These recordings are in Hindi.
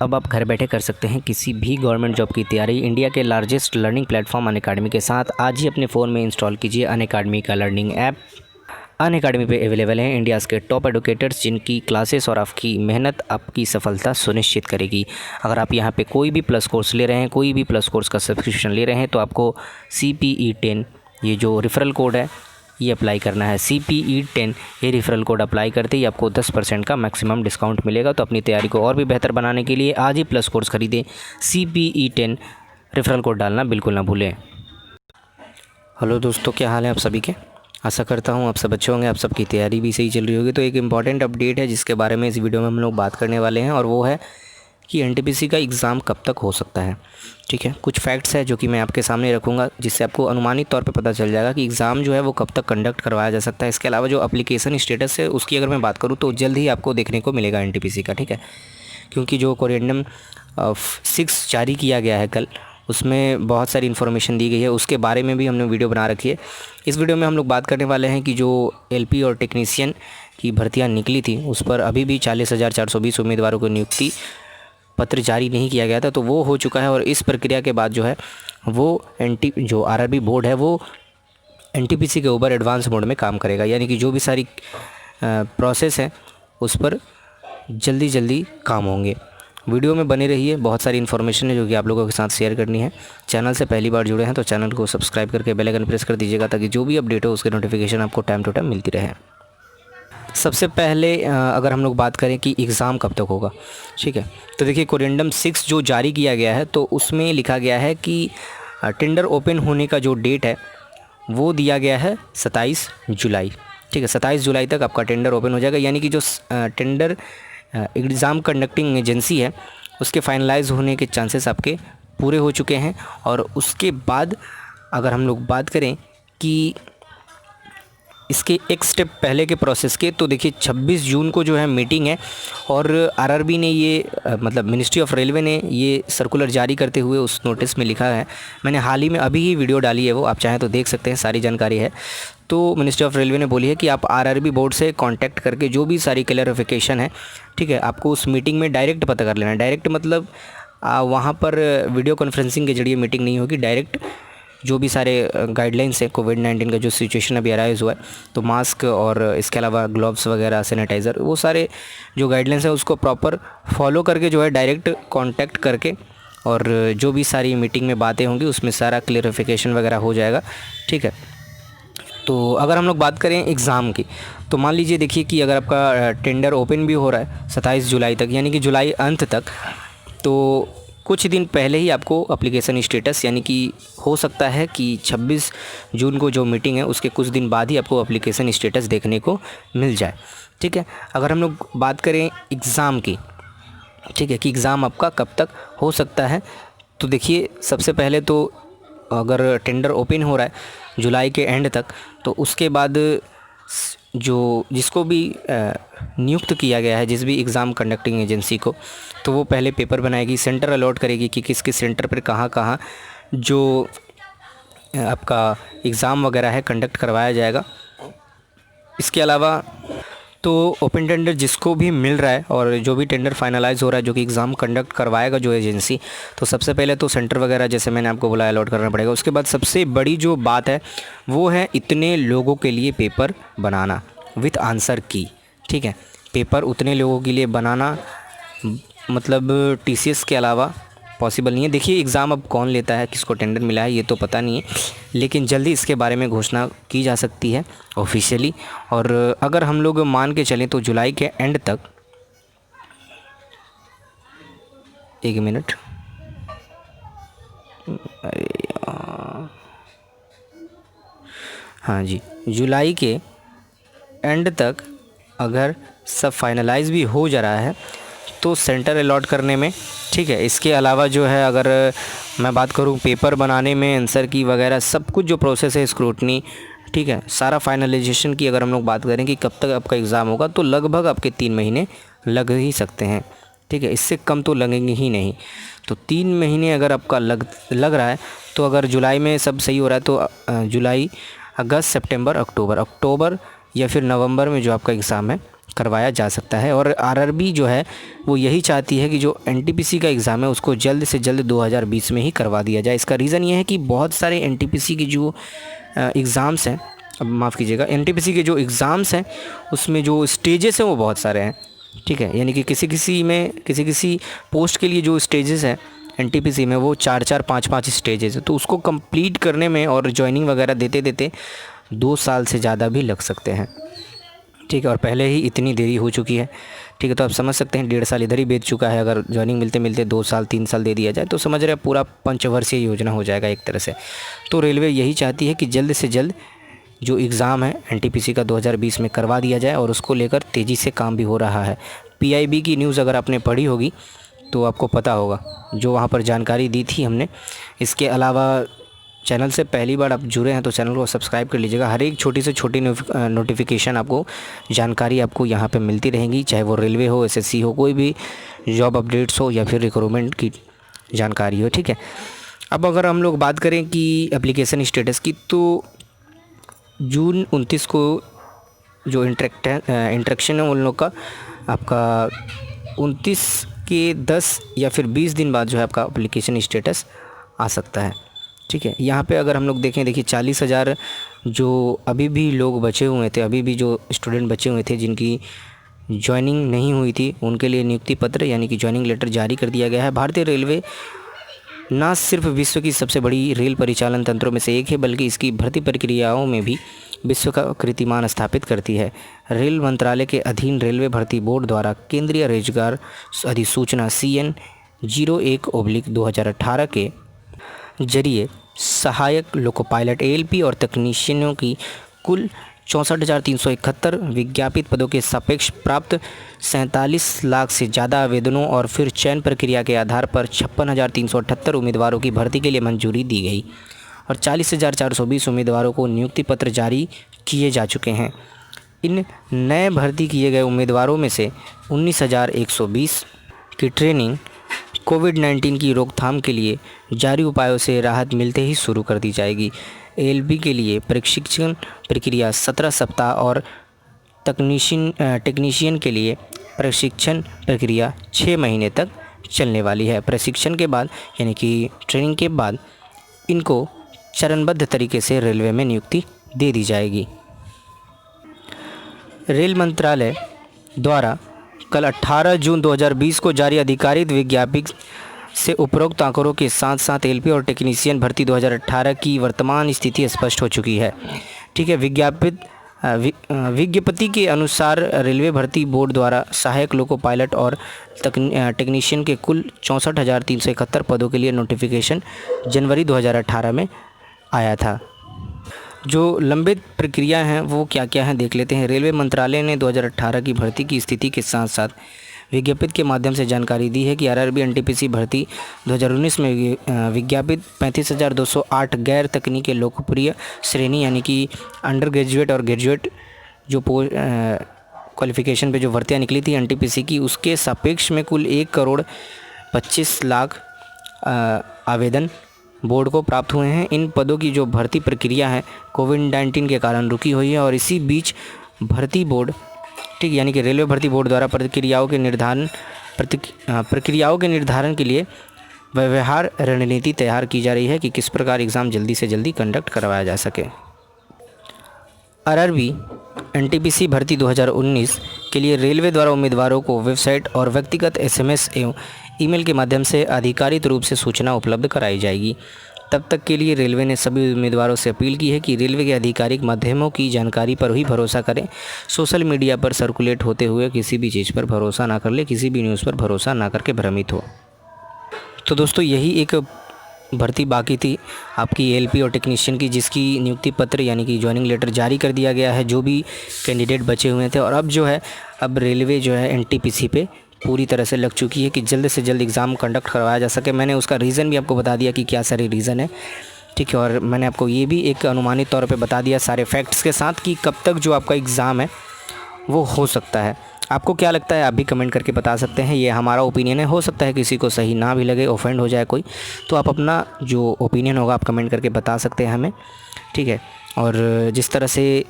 अब आप घर बैठे कर सकते हैं किसी भी गवर्नमेंट जॉब की तैयारी इंडिया के लार्जेस्ट लर्निंग प्लेटफॉर्म अनअकैडमी के साथ। आज ही अपने फ़ोन में इंस्टॉल कीजिए अनअकैडमी का लर्निंग ऐप। अनअकैडमी पे अवेलेबल हैं इंडियाज़ के टॉप एडुकेटर्स जिनकी क्लासेस और आपकी मेहनत आपकी सफलता सुनिश्चित करेगी। अगर आप यहाँ पे कोई भी प्लस कोर्स ले रहे हैं, कोई भी प्लस कोर्स का सब्सक्रिप्शन ले रहे हैं, तो आपको CPE10 ये जो रेफरल कोड है ये अप्लाई करना है। CPE10 ये रेफरल कोड अप्लाई करते ही आपको 10% का मैक्सिमम डिस्काउंट मिलेगा। तो अपनी तैयारी को और भी बेहतर बनाने के लिए आज ही प्लस कोर्स खरीदें। CPE10 रेफरल कोड डालना बिल्कुल ना भूलें। हेलो दोस्तों, क्या हाल है आप सभी के? आशा करता हूँ आप सब अच्छे होंगे, आप सबकी तैयारी भी सही चल रही होगी। तो एक इम्पॉर्टेंट अपडेट है जिसके बारे में इस वीडियो में हम लोग बात करने वाले हैं, और वो है कि NTPC का एग्ज़ाम कब तक हो सकता है। ठीक है, कुछ फैक्ट्स है जो कि मैं आपके सामने रखूँगा, जिससे आपको अनुमानित तौर पे पता चल जाएगा कि एग्ज़ाम जो है वो कब तक कंडक्ट करवाया जा सकता है। इसके अलावा जो एप्लीकेशन स्टेटस है उसकी अगर मैं बात करूँ तो जल्द ही आपको देखने को मिलेगा NTPC का। ठीक है, क्योंकि जो कोरेंडम 6 जारी किया गया है कल, उसमें बहुत सारी इन्फॉर्मेशन दी गई है, उसके बारे में भी हमने वीडियो बना रखी है। इस वीडियो में हम लोग बात करने वाले हैं कि जो LP और टेक्नीशियन की भर्तियाँ निकली थी उस पर अभी भी 40,420 उम्मीदवारों को नियुक्ति पत्र जारी नहीं किया गया था, तो वो हो चुका है। और इस प्रक्रिया के बाद जो है वो जो RRB बोर्ड है वो NTPC के ऊपर एडवांस मोड में काम करेगा, यानी कि जो भी सारी प्रोसेस है उस पर जल्दी काम होंगे। वीडियो में बने रहिए, बहुत सारी इन्फॉर्मेशन है जो कि आप लोगों के साथ शेयर करनी है। चैनल से पहली बार जुड़े हैं तो चैनल को सब्सक्राइब करके बेल आइकन प्रेस कर दीजिएगा, ताकि जो भी अपडेट हो उसके नोटिफिकेशन आपको टाइम टू टाइम मिलती रहे। सबसे पहले अगर हम लोग बात करें कि एग्ज़ाम कब तक होगा, ठीक है, तो देखिए कोरेंडम 6 जो जारी किया गया है तो उसमें लिखा गया है कि टेंडर ओपन होने का जो डेट है वो दिया गया है 27 जुलाई। ठीक है, 27 जुलाई तक आपका टेंडर ओपन हो जाएगा, यानी कि जो टेंडर एग्ज़ाम कंडक्टिंग एजेंसी है उसके फाइनलाइज होने के चांसेस आपके पूरे हो चुके हैं। और उसके बाद अगर हम लोग बात करें कि इसके एक स्टेप पहले के प्रोसेस के, तो देखिए 26 जून को जो है मीटिंग है, और RRB ने ये मतलब मिनिस्ट्री ऑफ रेलवे ने ये सर्कुलर जारी करते हुए उस नोटिस में लिखा है। मैंने हाल ही में अभी ही वीडियो डाली है, वो आप चाहें तो देख सकते हैं, सारी जानकारी है। तो मिनिस्ट्री ऑफ रेलवे ने बोली है कि आप RRB बोर्ड से कांटेक्ट करके जो भी सारी क्लैरिफिकेशन है, ठीक है, आपको उस मीटिंग में डायरेक्ट पता कर लेना है। डायरेक्ट मतलब वहाँ पर वीडियो कॉन्फ्रेंसिंग के जरिए मीटिंग नहीं होगी, डायरेक्ट जो भी सारे गाइडलाइंस है कोविड-19 का जो सिचुएशन अभी अराइज़ हुआ है, तो मास्क और इसके अलावा ग्लव्स वगैरह, सैनिटाइज़र, वो सारे जो गाइडलाइंस है उसको प्रॉपर फॉलो करके जो है डायरेक्ट कांटेक्ट करके, और जो भी सारी मीटिंग में बातें होंगी उसमें सारा क्लियरिफिकेशन वगैरह हो जाएगा। ठीक है, तो अगर हम लोग बात करें एग्ज़ाम की, तो मान लीजिए देखिए कि अगर आपका टेंडर ओपन भी हो रहा है 27 जुलाई तक, यानी कि जुलाई अंत तक, तो कुछ दिन पहले ही आपको एप्लीकेशन स्टेटस, यानी कि हो सकता है कि 26 जून को जो मीटिंग है उसके कुछ दिन बाद ही आपको एप्लीकेशन स्टेटस देखने को मिल जाए। ठीक है, अगर हम लोग बात करें एग्ज़ाम की, ठीक है, कि एग्ज़ाम आपका कब तक हो सकता है, तो देखिए सबसे पहले तो अगर टेंडर ओपन हो रहा है जुलाई के एंड तक, तो उसके बाद जो जिसको भी नियुक्त किया गया है, जिस भी एग्ज़ाम कंडक्टिंग एजेंसी को, तो वो पहले पेपर बनाएगी, सेंटर अलॉट करेगी कि किस किस सेंटर पर कहाँ जो आपका एग्ज़ाम वगैरह है कंडक्ट करवाया जाएगा। इसके अलावा तो ओपन टेंडर जिसको भी मिल रहा है और जो भी टेंडर फाइनलाइज़ हो रहा है जो कि एग्ज़ाम कंडक्ट करवाएगा जो एजेंसी, तो सबसे पहले तो सेंटर वगैरह जैसे मैंने आपको बोला अलॉट करना पड़ेगा। उसके बाद सबसे बड़ी जो बात है वो है इतने लोगों के लिए पेपर बनाना विथ आंसर की। ठीक है, पेपर उतने लोगों के लिए बनाना मतलब TCS के अलावा पॉसिबल नहीं है। देखिए एग्ज़ाम अब कौन लेता है, किसको टेंडर मिला है ये तो पता नहीं है, लेकिन जल्दी इसके बारे में घोषणा की जा सकती है ऑफिशियली। और अगर हम लोग मान के चलें तो जुलाई के एंड तक, एक मिनट, हाँ जी, जुलाई के एंड तक अगर सब फाइनलाइज भी हो जा रहा है तो सेंटर अलॉट करने में, ठीक है, इसके अलावा जो है अगर मैं बात करूं पेपर बनाने में, आंसर की वगैरह सब कुछ जो प्रोसेस है, स्क्रूटनी, ठीक है, सारा फाइनलाइजेशन की अगर हम लोग बात करें कि कब तक आपका एग्ज़ाम होगा, तो लगभग आपके 3 महीने लग ही सकते हैं। ठीक है, इससे कम तो लगेंगे ही नहीं। तो 3 महीने अगर आपका लग रहा है, तो अगर जुलाई में सब सही हो रहा है तो जुलाई, अगस्त, सितंबर, अक्टूबर या फिर नवंबर में जो आपका एग्ज़ाम है करवाया जा सकता है। और आरआरबी जो है वो यही चाहती है कि जो एनटीपीसी का एग्ज़ाम है उसको जल्द से जल्द 2020 में ही करवा दिया जाए। इसका रीज़न ये है कि बहुत सारे एनटीपीसी के जो एग्ज़ाम्स हैं, अब माफ़ कीजिएगा, एनटीपीसी के जो एग्ज़ाम्स हैं उसमें जो स्टेजेस हैं वो बहुत सारे हैं, ठीक है। यानी कि किसी पोस्ट के लिए जो स्टेजेस हैं एनटीपीसी में वो 4-4, 5-5 स्टेजेस है, तो उसको कंप्लीट करने में और ज्वाइनिंग वगैरह देते देते 2 साल से ज़्यादा भी लग सकते हैं, ठीक है। और पहले ही इतनी देरी हो चुकी है, ठीक है। तो आप समझ सकते हैं 1.5 साल इधर ही बीत चुका है। अगर ज्वाइनिंग मिलते मिलते 2 साल 3 साल दे दिया जाए तो समझ रहे हैं पूरा पंचवर्षीय योजना हो जाएगा एक तरह से। तो रेलवे यही चाहती है कि जल्द से जल्द जो एग्ज़ाम है एनटीपीसी का 2020 में करवा दिया जाए, और उसको लेकर तेज़ी से काम भी हो रहा है। पीआईबी की न्यूज़ अगर आपने पढ़ी होगी तो आपको पता होगा, जो वहाँ पर जानकारी दी थी हमने। इसके अलावा चैनल से पहली बार आप जुड़े हैं तो चैनल को सब्सक्राइब कर लीजिएगा। हर एक छोटी से छोटी नोटिफिकेशन आपको, जानकारी आपको यहाँ पे मिलती रहेंगी, चाहे वो रेलवे हो, एसएससी हो, कोई भी जॉब अपडेट्स हो या फिर रिक्रूटमेंट की जानकारी हो, ठीक है। अब अगर हम लोग बात करें कि एप्लीकेशन स्टेटस की, तो जून 29 को जो इंट्रैक्शन है उन लोग का आपका 29 के 10 या फिर 20 दिन बाद जो है आपका एप्लीकेशन स्टेटस आ सकता है, ठीक है। यहाँ पे अगर हम लोग देखिए 40,000 जो अभी भी लोग बचे हुए थे, अभी भी जो स्टूडेंट बचे हुए थे जिनकी ज्वाइनिंग नहीं हुई थी, उनके लिए नियुक्ति पत्र यानी कि ज्वाइनिंग लेटर जारी कर दिया गया है। भारतीय रेलवे न सिर्फ विश्व की सबसे बड़ी रेल परिचालन तंत्रों में से एक है, बल्कि इसकी भर्ती प्रक्रियाओं में भी विश्व का कीर्तिमान स्थापित करती है। रेल मंत्रालय के अधीन रेलवे भर्ती बोर्ड द्वारा केंद्रीय रोजगार अधिसूचना CN 01/2018 के जरिए सहायक लोको पायलट ALP और तकनीशियनों की कुल 64,371 विज्ञापित पदों के सापेक्ष प्राप्त 47 लाख से ज़्यादा आवेदनों और फिर चयन प्रक्रिया के आधार पर 56,378 उम्मीदवारों की भर्ती के लिए मंजूरी दी गई और 40,420 उम्मीदवारों को नियुक्ति पत्र जारी किए जा चुके हैं। इन नए भर्ती किए गए उम्मीदवारों में से 19,120 की ट्रेनिंग कोविड-19 की रोकथाम के लिए जारी उपायों से राहत मिलते ही शुरू कर दी जाएगी। ALP के लिए प्रशिक्षण प्रक्रिया 17 सप्ताह और टेक्नीशियन के लिए प्रशिक्षण प्रक्रिया 6 महीने तक चलने वाली है। प्रशिक्षण के बाद यानी कि ट्रेनिंग के बाद इनको चरणबद्ध तरीके से रेलवे में नियुक्ति दे दी जाएगी। रेल मंत्रालय द्वारा कल 18 जून 2020 को जारी आधिकारिक विज्ञप्ति से उपरोक्त आंकड़ों के साथ साथ ALP और टेक्नीशियन भर्ती 2018 की वर्तमान स्थिति स्पष्ट हो चुकी है, ठीक है। विज्ञप्ति के अनुसार रेलवे भर्ती बोर्ड द्वारा सहायक लोको पायलट और टेक्नीशियन के कुल 64,371 पदों के लिए नोटिफिकेशन जनवरी 2018 में आया था। जो लंबित प्रक्रिया हैं वो क्या क्या हैं देख लेते हैं। रेलवे मंत्रालय ने 2018 की भर्ती की स्थिति के साथ साथ विज्ञप्ति के माध्यम से जानकारी दी है कि आरआरबी एनटीपीसी भर्ती 2019 में विज्ञापित 35,208 गैर तकनीकी लोकप्रिय श्रेणी यानी कि अंडर ग्रेजुएट और ग्रेजुएट जो क्वालिफ़िकेशन पे जो भर्तियाँ निकली थी एनटीपीसी की, उसके सापेक्ष में कुल 1,25,00,000 आवेदन बोर्ड को प्राप्त हुए हैं। इन पदों की जो भर्ती प्रक्रिया है कोविड-19 के कारण रुकी हुई है और इसी बीच भर्ती बोर्ड, ठीक, यानी कि रेलवे भर्ती बोर्ड द्वारा प्रक्रियाओं के निर्धारण के लिए व्यवहार रणनीति तैयार की जा रही है कि किस प्रकार एग्ज़ाम जल्दी से जल्दी कंडक्ट करवाया जा सके। आरआरबी एनटीपीसी भर्ती 2019 के लिए रेलवे द्वारा उम्मीदवारों को वेबसाइट और व्यक्तिगत SMS एवं ईमेल के माध्यम से आधिकारिक रूप से सूचना उपलब्ध कराई जाएगी। तब तक के लिए रेलवे ने सभी उम्मीदवारों से अपील की है कि रेलवे के आधिकारिक माध्यमों की जानकारी पर ही भरोसा करें। सोशल मीडिया पर सर्कुलेट होते हुए किसी भी चीज़ पर भरोसा ना कर ले, किसी भी न्यूज़ पर भरोसा ना करके भ्रमित हो। तो दोस्तों यही एक भर्ती बाकी थी आपकी ALP और टेक्नीशियन की, जिसकी नियुक्ति पत्र यानी कि ज्वाइनिंग लेटर जारी कर दिया गया है जो भी कैंडिडेट बचे हुए थे। और अब जो है अब रेलवे जो है NTPC पे पूरी तरह से लग चुकी है कि जल्द से जल्द एग्ज़ाम कंडक्ट करवाया जा सके। मैंने उसका रीज़न भी आपको बता दिया कि क्या सारे रीज़न है, ठीक है। और मैंने आपको ये भी एक अनुमानित तौर पे बता दिया सारे फैक्ट्स के साथ कि कब तक जो आपका एग्ज़ाम है वो हो सकता है। आपको क्या लगता है आप भी कमेंट करके बता सकते हैं। ये हमारा ओपिनियन है, हो सकता है किसी को सही ना भी लगे, ऑफेंड हो जाए कोई, तो आप अपना जो ओपिनियन होगा आप कमेंट करके बता सकते हैं हमें, ठीक है। और जिस तरह से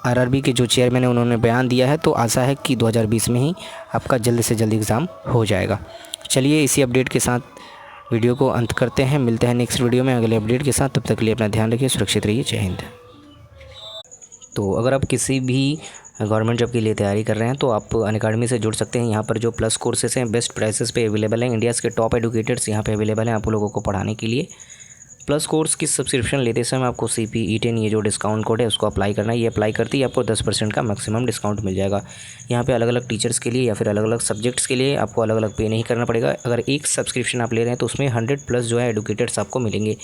आरआरबी के जो चेयरमैन है उन्होंने बयान दिया है, तो आशा है कि 2020 में ही आपका जल्द से जल्द एग्ज़ाम हो जाएगा। चलिए इसी अपडेट के साथ वीडियो को अंत करते हैं, मिलते हैं नेक्स्ट वीडियो में अगले अपडेट के साथ। तब तक के लिए अपना ध्यान रखिए, सुरक्षित रहिए, जय हिंद। तो अगर आप किसी भी गवर्नमेंट जॉब के लिए तैयारी कर रहे हैं तो आप अनअकैडमी से जुड़ सकते हैं। यहाँ पर जो प्लस कोर्सेस हैं बेस्ट प्राइसेस पे अवेलेबल हैं। इंडियाज़ के टॉप एडुकेटर्स यहाँ पे अवेलेबल हैं आप लोगों को पढ़ाने के लिए। प्लस कोर्स की सब्सक्रिप्शन लेते समय आपको CPE10 ये जो डिस्काउंट कोड है उसको अप्लाई करना है। ये अप्लाई करते ही आपको 10% का मैक्सिमम डिस्काउंट मिल जाएगा। यहाँ पे अलग अलग टीचर्स के लिए या फिर अलग अलग सब्जेक्ट्स के लिए आपको अलग अलग पे नहीं करना पड़ेगा। अगर एक सब्सक्रिप्शन आप ले रहे हैं तो उसमें 100+ जो है एडुकेटर्स आपको मिलेंगे,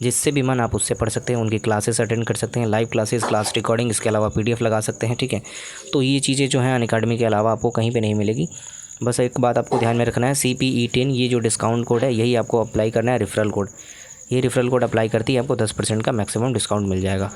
जिससे भी मन आप उससे पढ़ सकते हैं, उनकी क्लासेस अटेंड कर सकते हैं, लाइव क्लासेस, क्लास रिकॉर्डिंग, इसके अलावा PDF लगा सकते हैं। ठीक है, तो ये चीज़ें जो हैं अनअकैडमी के अलावा आपको कहीं पे नहीं मिलेगी। बस एक बात आपको ध्यान में रखना है, CPE10 ये जो डिस्काउंट कोड है यही आपको अप्लाई करना है, रेफरल कोड। ये रेफरल कोड अप्लाई करते ही आपको 10% का मैक्सिमम डिस्काउंट मिल जाएगा।